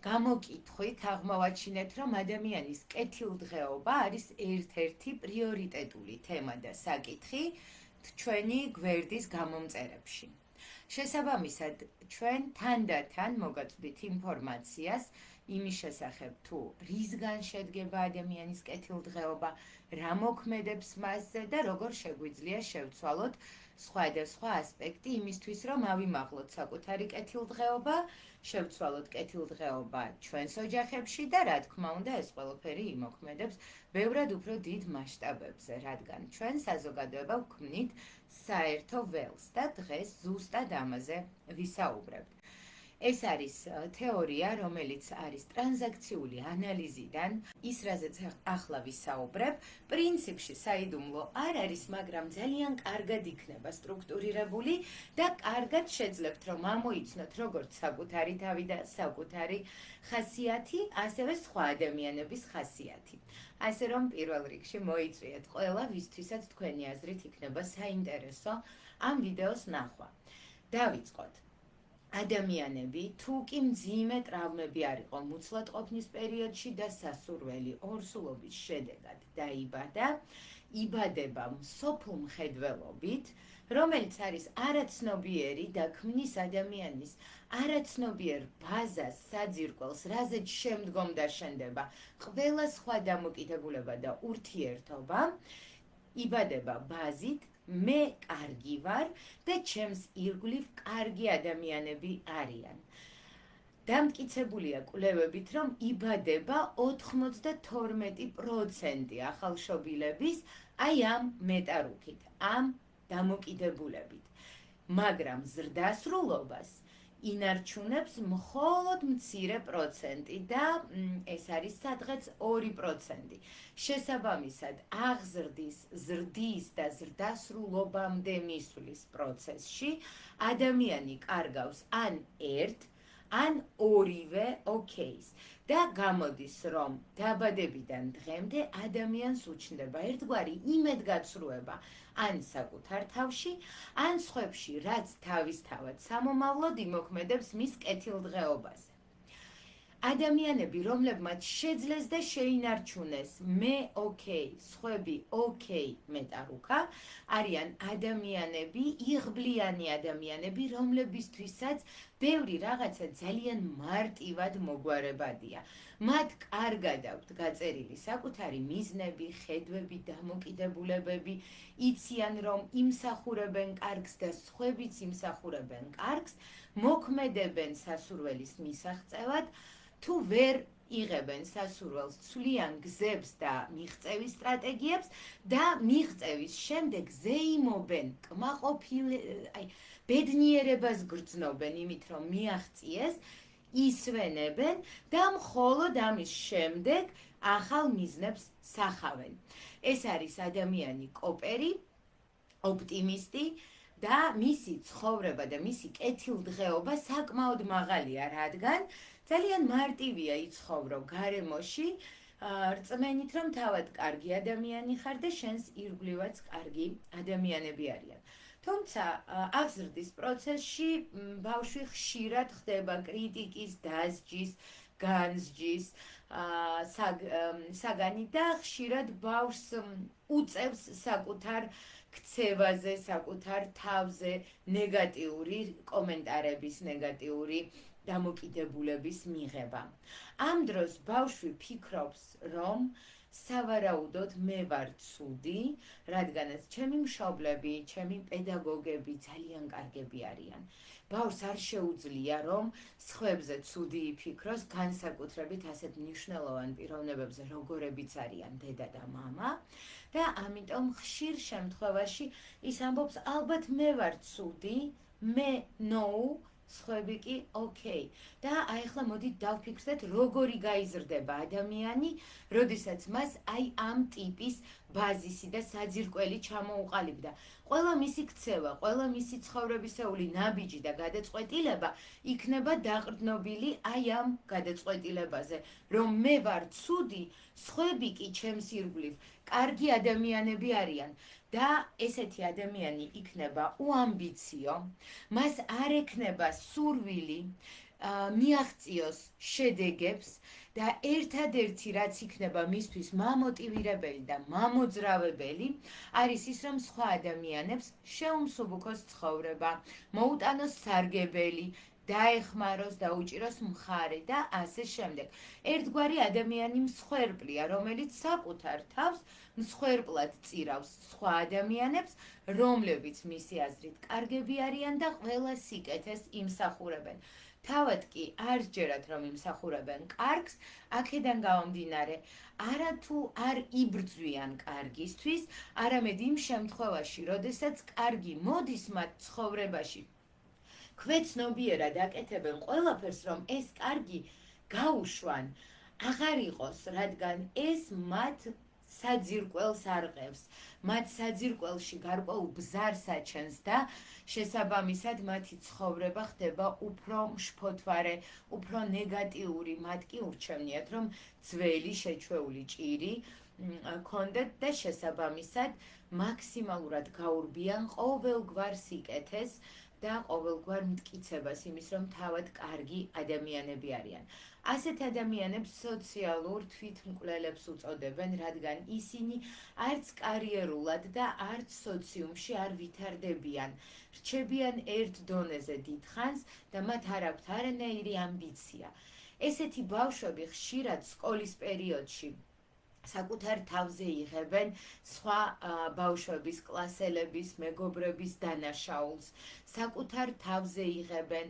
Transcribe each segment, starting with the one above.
გამოკითხვით აღმოვაჩინეთ, რომ ადამიანის კეთილდღეობა არის ერთ-ერთი პრიორიტეტული თემა და საკითხი ჩვენი გვერდის გამომწერებში. შესაბამისად, ჩვენ თანდათან მოგაწვდით ინფორმაციას იმის შესახებ, თუ რისგან შედგება ადამიანის კეთილდღეობა, რა მოქმედებს მასზე და როგორ შეგვიძლია შევცვალოთ სხვადასხვა ასპექტი იმისთვის, რომ ავიმაღლოთ საკუთარი კეთილდღეობა, შევცვალოთ კეთილდღეობა ჩვენს ოჯახებში და რა თქმა უნდა ეს ყველაფერი იმოქმედებს ბევრად უფრო დიდ მასშტაბებზე, რადგან ჩვენ საზოგადოება ვქმნით საერთო ველს და დღეს ზუსტად ამაზე ვისაუბრებთ. ეს არის თეორია, რომელიც არის ტრანზაქციული ანალიზიდან, ის რაზეც ახლა ვისაუბრებ, პრინციპში საიდუმლო არ არის, მაგრამ ძალიან კარგად იქნება სტრუქტურირებული და კარგად შეძლებთ, რომ ამოიცნოთ როგორც საკუთარი თავი და საკუთარი ხასიათი, ასევე სხვა ადამიანების ხასიათი. ასე რომ პირველ რიგში მოიწვიეთ ყველა, ვისთვისაც თქვენი აზრით იქნება საინტერესო ამ ვიდეოს ნახვა. დავიწყოთ. ადამიანები თუ კი მძიმე ტრავმები არ იყო მუცლადყოფნის პერიოდში და სასურველი ორსულობის შედეგად დაიბადა, იბადება მსოფლ მხედველობით, რომელიც არის არაცნობიერი და ქმნის ადამიანის არაცნობიერ ბაზას, საძირკველს, რაზეც შემდგომ დაშენდება ყველა სხვა დამოკიდებულება და ურთიერთობა, იბადება ბაზით, მე კარგი ვარ და ჩემს ირგვლივ კარგი ადამიანები არიან. დამტკიცებულია კვლევებით, რომ იბადება 92% ახალშობილების აი ამ მეტარუქით, ამ დამოკიდებულებით. მაგრამ ზრდასრულობას ინარჩუნებს მხოლოდ მცირე პროცენტი და ეს არის სადღაც 2%. შესაბამისად, აღზრდის, ზრდის და ზრდასრულობამდე მისვლის პროცესში ადამიანი კარგავს ან ერთ, ან ორივე ოკეის და გამოდის, რომ დაბადებიდან დღემდე ადამიანს უჩნდება ერთგვარი იმედგაცრუება ან საკუთარ თავში, ან სხვებში, რაც თავისთავად სამომავლოდ იმოქმედებს მის კეთილდღეობაზე. ადამიანები, რომლებმაც შეძლეს და შეინარჩუნეს მე ოკეი, სხვები ოკეი მეტარუქა, არიან ადამიანები, იღბლიანი ადამიანები, რომლებისთვისაც ბევრი რაღაცა ძალიან მარტივად მოგვარებადია. მათ კარგად აქვთ გაწერილი საკუთარი მიზნები, ხედვები, დამოკიდებულებები, იციან, რომ იმსახურებენ კარგს და სხვებიც იმსახურებენ კარგს, მოქმედებენ სასურველის მისაღწევად, თუ ვერ იღებენ სასურველს, ცვლიან გზებს და მიღწევის სტრატეგიებს და მიღწევის შემდეგ ზეიმობენ, ბედნიერებას გრძნობენ იმით, რომ მიაღწიეს, ისვენებენ და მხოლოდ ამის შემდეგ ახალ მიზნებს სახავენ. ეს არის ადამიანი კოპერი, ოპტიმისტი და მისი ცხოვრება და მისი კეთილდღეობა საკმაოდ მაღალია, რადგან ძალიან მარტივია იცხოვრო გარემოში, რწმენით, რომ თავად კარგი ადამიანი ხარ და შენს ირგვლივაც კარგი ადამიანები არიან. თუმცა აღზრდის პროცესში ბავშვი ხშირად ხდება კრიტიკის, დასჯის, განსჯის საგანი და ხშირად ბავშვს უწევს საკუთარ ქცევაზე, საკუთარ თავზე ნეგატიური კომენტარების, ნეგატიური დამოკიდებულების მიღება. ამ დროს ბავშვი ფიქრობს, რომ სავარაუდოდ მე ვარ ცუდი, რადგანაც ჩემი მშობლები, ჩემი პედაგოგები ძალიან კარგები არიან. ბავშვს არ შეუძლია, რომ სხვებზე ცუდი იფიქროს, განსაკუთრებით ასეთ მნიშვნელოვან პიროვნებებზე, როგორებიც არიან დედა და მამა და ამიტომ ხშირ შემთხვევაში ის ამბობს, ალბათ მე ვარ ცუდი, მე no, სხვები კი ოკეი. და აი ახლა მოდით დავფიქრდეთ, როგორი გაიზრდება ადამიანი, როდესაც მას აი ამ ტიპის ბაზისი და საძირკველი ჩამოუყალიბდა. ყველა მისი ქცევა, ყველა მისი ცხოვრებისეული ნაბიჯი და გადაწყვეტილება იქნება დაყრდნობილი აი ამ გადაწყვეტილებაზე, რომ მე ვარ ცუდი, სხვები კი ჩემს ირგვლივ კარგი ადამიანები არიან. და ესეთი ადამიანი იქნება უამბიციო, მას არ ექნება სურვილი მიაღწიოს შედეგებს და ერთადერთი რაც იქნება მისთვის მამოტივირებელი და მამოძრავებელი არის ის, რომ სხვა ადამიანებს შეუმსუბუქოს ცხოვრება, მოუტანოს სარგებელი, დაეხმაროს, დაუჭიროს მხარე და ასე შემდეგ. ერთგვარი ადამიანი მსხვერპლია, რომელიც საკუთარ თავს მსხვერპლად წირავს სხვა ადამიანებს, რომლებიც მისი აზრით კარგები არიან და ყველა სიკეთეს იმსახურებენ. თავად კი არ სჯერათ, რომ იმსახურებენ კარგს, აქედან გამომდინარე, არათუ არ იბრძვიან კარგისთვის, არამედ იმ შემთხვევაში, როდესაც კარგი მოდის მათ ცხოვრებაში, ქვეცნობიერად აკეთებენ ყველაფერს, რომ ეს კარგი გაუშვან, აღარ იყოს, რადგან ეს მათ საძირკველს არყევს, მათ საძირკველში გარკვეულ ბზარს აჩენს და შესაბამისად მათი ცხოვრება ხდება უფრო მშფოთვარე, უფრო ნეგატიური, მათ კი ურჩევნიათ, რომ ძველი შეჩვეული ჭირი კონდეთ და შესაბამისად მაქსიმალურად გაურბიან ყოველგვარ სიკეთეს და ყოველგვარ მტკიცებას იმის, რომ თავად კარგი ადამიანები არიან. ასეთ ადამიანებს სოციალურ თვითმკვლელებს უწოდებენ, რადგან ისინი არც კარიერულად და არც სოციუმში არ ვითარდებიან. რჩებიან ერთ დონეზე დიდხანს და მათ არ აქვთ არანაირი ამბიცია. ესეთი ბავშვები ხშირად სკოლის პერიოდში საკუთარ თავზე იღებენ სხვა ბავშვების, კლასელების, მეგობრების დანაშაულს, საკუთარ თავზე იღებენ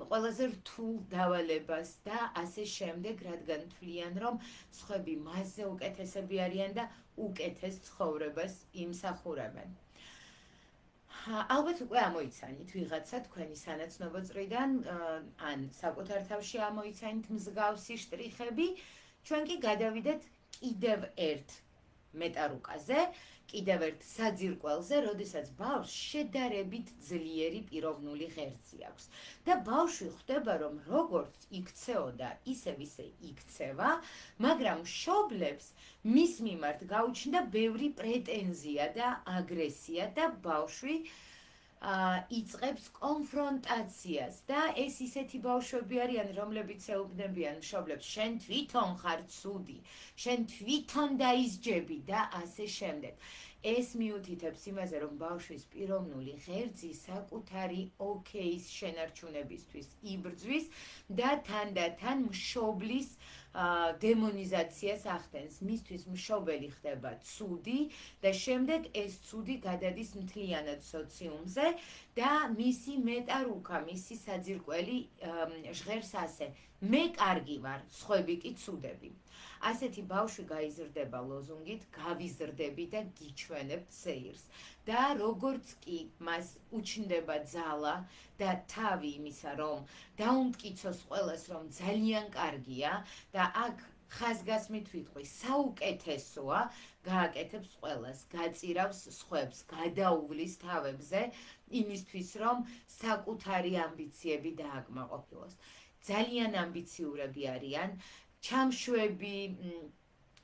ყველაზე რთულ დავალებას და ასე შემდეგ, რადგან თვლიან, რომ სხვები მასზე უკეთესები არიან და უკეთეს ცხოვრებას იმსახურებენ. ალბათ უკვე ამოიცანით ვიღაცა თქვენი სანაცნობო წრიდან, ან საკუთარ თავში ამოიცანით მსგავსი შტრიხები, ჩვენ კი გადავიდეთ კიდევ ერთ მეტარუკაზე, კიდევ ერთ საძირკველზე, როდესაც ბავშვს შედარებით ძლიერი პიროვნული ღერძი აქვს. და ბავშვი ხვდება, რომ როგორც იქცეოდა, ისევ იქცევა, მაგრამ მშობლებს მის მიმართ გაუჩნდა ბევრი პრეტენზია და აგრესია და ბავშვი იწყებს კონფრონტაციას და ეს ისეთი ბავშვები არიან, რომლებიც ეუბნებიან მშობლებს, შენ თვითონ ხარ ცუდი, შენ თვითონ დაისჯები და ასე შემდეგ. ეს მიუთითებს იმაზე, რომ ბავშვის პიროვნული ღერძი საკუთარი ოკეის შენარჩუნებისთვის იბრძვის და თანდათან მშობლის დემონიზაციას ახდენს. მისთვის მშობელი ხდება ცუდი და შემდეგ ეს ცუდი გადადის მთლიანად სოციუმზე და მისი მეტარუკა, მისი საძირკველი ჟღერს ასე: მე კარგი ვარ, სხვები კი ცუდები. ასეთი ბავშვი გაიზრდება ლოზუნგით გავიზრდები და გიჩვენებთ სეირს და როგორც კი მას უჩნდება ძალა და თავი იმისა, რომ დაუმტკიცოს ყველას, რომ ძალიან კარგია და აქ ხაზგასმით ვიტყვი, საუკეთესოა, გააკეთებს ყველას, გაწირავს სხვებს, გადაუვლის თავებზე იმისთვის, რომ საკუთარი ამბიციები დააკმაყოფილოს. ძალიან ამბიციურები არიან, ჩამშვები,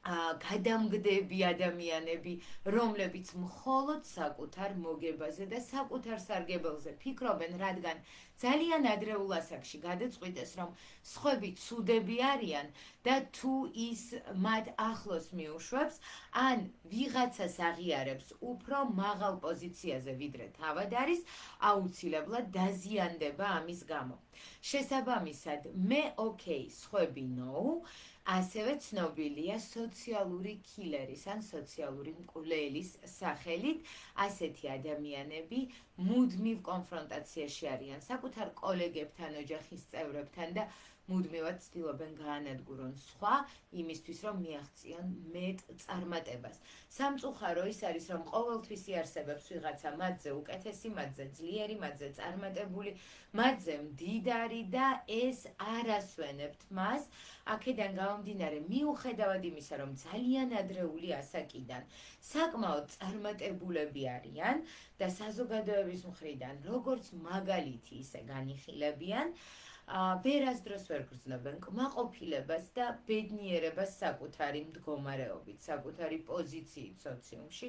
გადამგდები ადამიანები, რომლებიც მხოლოდ საკუთარ მოგებაზე და საკუთარ სარგებელზე ფიქრობენ, რადგან ძალიან ადრეულ ასაკში გადაწყვიტეს, რომ სხვები ცუდები არიან და თუ ის მათ ახლოს მიუშვებს, ან ვიღაცას აღიარებს უფრო მაღალ პოზიციაზე, ვიდრე თავად არის, აუცილებლად დაზიანდება ამის გამო. შესაბამისად, მე ოკეი, სხვები ნო, ასევე ცნობილია სოციალური კილერის ან სოციალური მკვლელის სახელით. ასეთი ადამიანები მუდმივ კონფრონტაციაში არიან საკუთარ კოლეგებთან, ოჯახის წევრებთან და მუდმივად ცდილობენ გაანადგურონ სხვა იმისთვის, რომ მიაღწიონ მეტ წარმატებას. სამწუხარო ის არის, რომ ყოველთვის იარსებებს ვიღაცა მათზე უკეთესი, მათზე ძლიერი, მათზე წარმატებული, მათზე მდიდარი და ეს არ ასვენებთ მას. აქედან გამომდინარე, მიუხედავად იმისა, რომ ძალიან ადრეული ასაკიდან საკმაოდ წარმატებულები არიან და საზოგადოების მხრიდან როგორც მაგალითი, ისე განიხილებიან, ვერასდროს ვერ გრძნობენ კმაყოფილებას და ბედნიერებას საკუთარი მდგომარეობით, საკუთარი პოზიციით სოციუმში,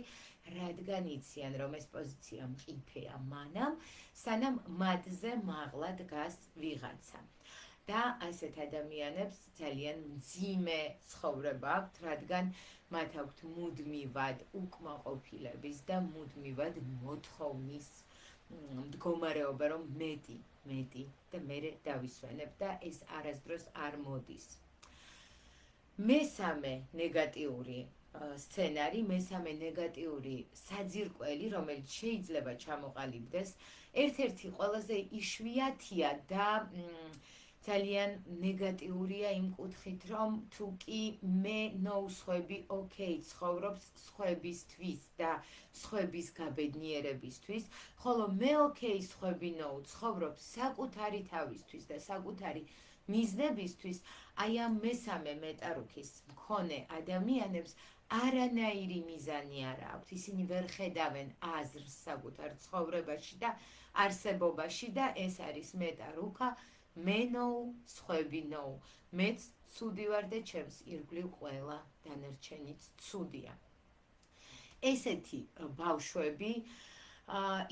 რადგან იციან, რომ ეს პოზიცია მყიფეა მანამ, სანამ მათზე მაღლა დგას ვიღაცა. და ასეთ ადამიანებს ძალიან მძიმე ცხოვრება აქვთ, რადგან მათ აქვთ მუდმივად უკმაყოფილების და მუდმივად მოთხოვნის მდგომარეობა, რომ მეტი და მერე დავისვენებ და ეს არასდროს არ მოდის. მესამე ნეგატიური სცენარი, მესამე ნეგატიური საძირკველი, რომელიც შეიძლება ჩამოყალიბდეს, ერთ-ერთი ყველაზე იშვიათია და ძალიან ნეგატიურია იმ კუთხით, რომ თუ კი მე ნოუსხვები ოკეი ცხოვრობს სხვებისთვის და სხვების გაბედნიერებისთვის, ხოლო მე ოკეი სხვები ნოუ ცხოვრობს საკუთარი თავისთვის და საკუთარი მიზნებისთვის, აი ამ მესამე მეტარუქის მქონე ადამიანებს არანაირი მიზანი არ აქვთ. ისინი ვერ ხედავენ აზრს საკუთარ ცხოვრებაში და არსებობაში და ეს არის მეტარუქა მე ნოუ, სხვები ნოუ. მეც ცუდი ვარ და ჩემს ირგვლივ ყველა დანარჩენიც ცუდია. ესეთი ბავშვები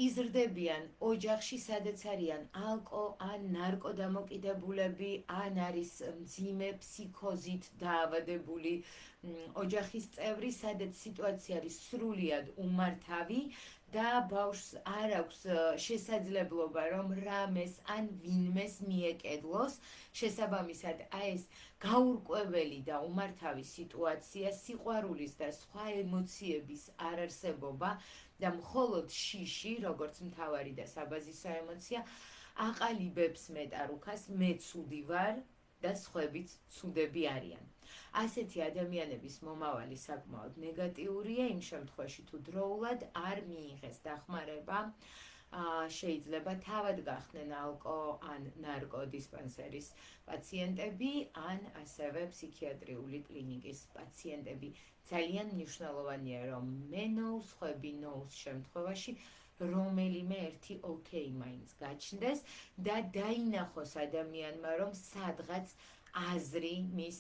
იზრდებიან ოჯახში, სადაც არიან ალკო ან ნარკოდამოკიდებულები, ან არის მძიმე ფსიქოზით დაავადებული ოჯახის წევრი, სადაც სიტუაცია არის სრულიად უმართავი და ბავშვს არ აქვს შესაძლებლობა, რომ რამეს ან ვინმეს მიეკედლოს. შესაბამისად, ეს გაურკვეველი და უმართავი სიტუაცია, სიყვარულის და სხვა ემოციების არარსებობა და მხოლოდ შიში, როგორც მთავარი და საბაზისო ემოცია, აყალიბებს მეტარუქას მე ცუდი ვარ და სხვებიც ცუდები არიან. ასეთი ადამიანების მომავალი საკმაოდ ნეგატიურია, იმ შემთხვევაში თუ დროულად არ მიიღეს დახმარება, შეიძლება თავად გახდნენ ალკო ან ნარკო დისპანსერის პაციენტები, ან ასევე ფსიქიატრიული კლინიკის პაციენტები. ძალიან მნიშვნელოვანია, რომ მე ნოუს, სხვები ნოუს შემთხვევაში რომელიმე ერთი ოკეი მაინც გაჩნდეს და დაინახოს ადამიანმა, რომ სადღაც აზრი მის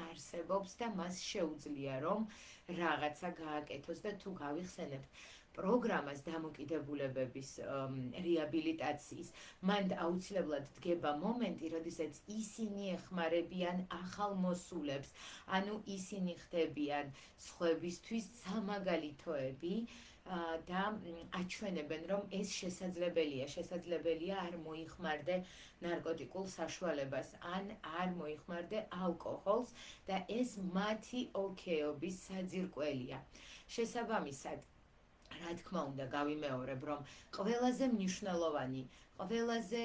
არსებობს და მას შეუძლია, რომ რაღაცა გააკეთოს და თუ გავიხსენებთ პროგრამას დამოკიდებულებების რეაბილიტაციის, მან აუცილებლად დგება მომენტი, როდესაც ისინი ეხმარებიან ახალმოსულებს, ანუ ისინი ხდებიან სხვებისთვის სამაგალითოები და აჩვენებენ, რომ ეს შესაძლებელია არ მოიხმარდე ნარკოტიკულ საშუალებას ან არ მოიხმარდე ალკოჰოლს და ეს მათი ოკეობის საძირკველია. შესაბამისად, რა თქმა უნდა, გავიმეორებ, რომ ყველაზე მნიშვნელოვანი, ყველაზე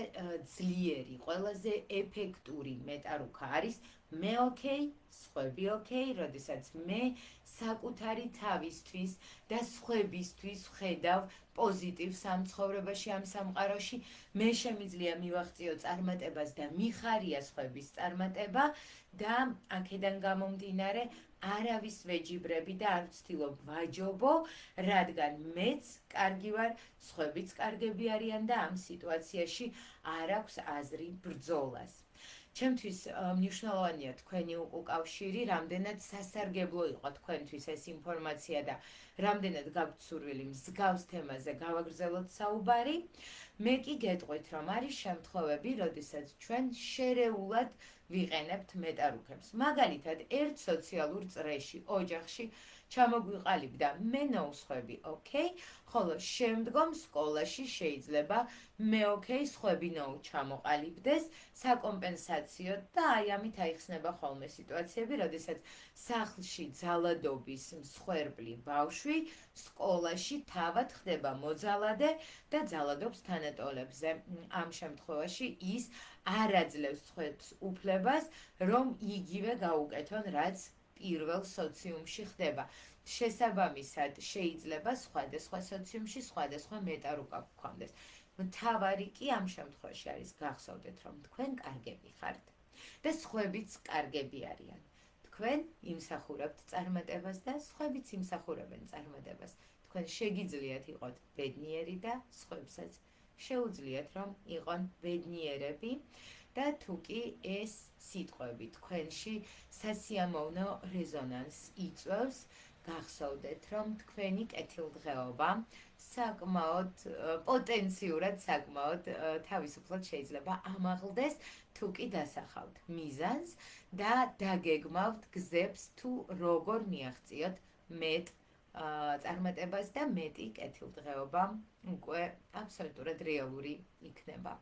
ძლიერი, ყველაზე ეფექტური მეტარუქა არის მე ოკეი, სხვები ოკეი, როდესაც მე საკუთარი თავისთვის და სხვებისთვის ვხედავ პოზიტივს ამ ცხოვრებაში, ამ სამყაროში, მე შემიძლია მივაღწიო წარმატებას და მიხარია სხვების წარმატება და აქედან გამომდინარე არავის ვეჯიბრები და არ ვცდილობ ვაჯობო, რადგან მეც კარგი ვარ, სხვებიც კარგები არიან და ამ სიტუაციაში არ აქვს აზრი ბრძოლას. ჩემთვის მნიშვნელოვანია თქვენი უკავშირი, რამდენად სასარგებლო იყო თქვენთვის ეს ინფორმაცია და რამდენად გაგვთ სურვილი მსგავს თემაზე გავაგრძელოთ საუბარი. მე კი გეტყვით, რომ არის შემთხვევები, როდესაც ჩვენ შერეულად ვიყენებთ მეტარუქებს. მაგალითად, ერთ სოციალურ წრეში, ოჯახში ჩამოგვიყალიბდა მე ნოუსხვები ოკეი, ხოლო შემდგომ სკოლაში შეიძლება მე ოკეი, სხვები ნოუ ჩამოყალიბდეს საკომპენსაციოდ და აი ამით აიხსნება ხოლმე სიტუაციები, როდესაც სახლში ძალადობის მსხვერპლი ბავშვი სკოლაში თავად ხდება მოძალადე და ძალადობს თანატოლებზე. ამ შემთხვევაში ის არ აძლევს სხვებს უფლებას, რომ იგივე გაუკეთონ, რაც პირველ სოციუმში ხდება. შესაბამისად, შეიძლება სხვადასხვა სოციუმში სხვადასხვა მეტარუქა გქონდეს. მთავარი კი ამ შემთხვევაში არის გახსოვდეთ, რომ თქვენ კარგები ხართ და სხვებიც კარგები არიან. თქვენ იმსახურებთ წარმატებას და სხვებიც იმსახურებენ წარმატებას. თქვენ შეგიძლიათ იყოთ ბედნიერი და სხვებსაც შეუძლიათ, რომ იყონ ბედნიერები და თუ კი ეს სიტყვები თქვენში სასიამოვნო რეზონანსს იწვევს გახსოვდეთ, რომ თქვენი კეთილდღეობა საკმაოდ პოტენციურად საკმაოდ თავისუფლად შეიძლება ამაღლდეს, თუ კი დასახავთ მიზანს და დაგეგმავთ გზებს თუ როგორ მიაღწიოთ მეტ წარმატებას და მეტი კეთილდღეობა უკვე აბსოლუტურად რეალური იქნება.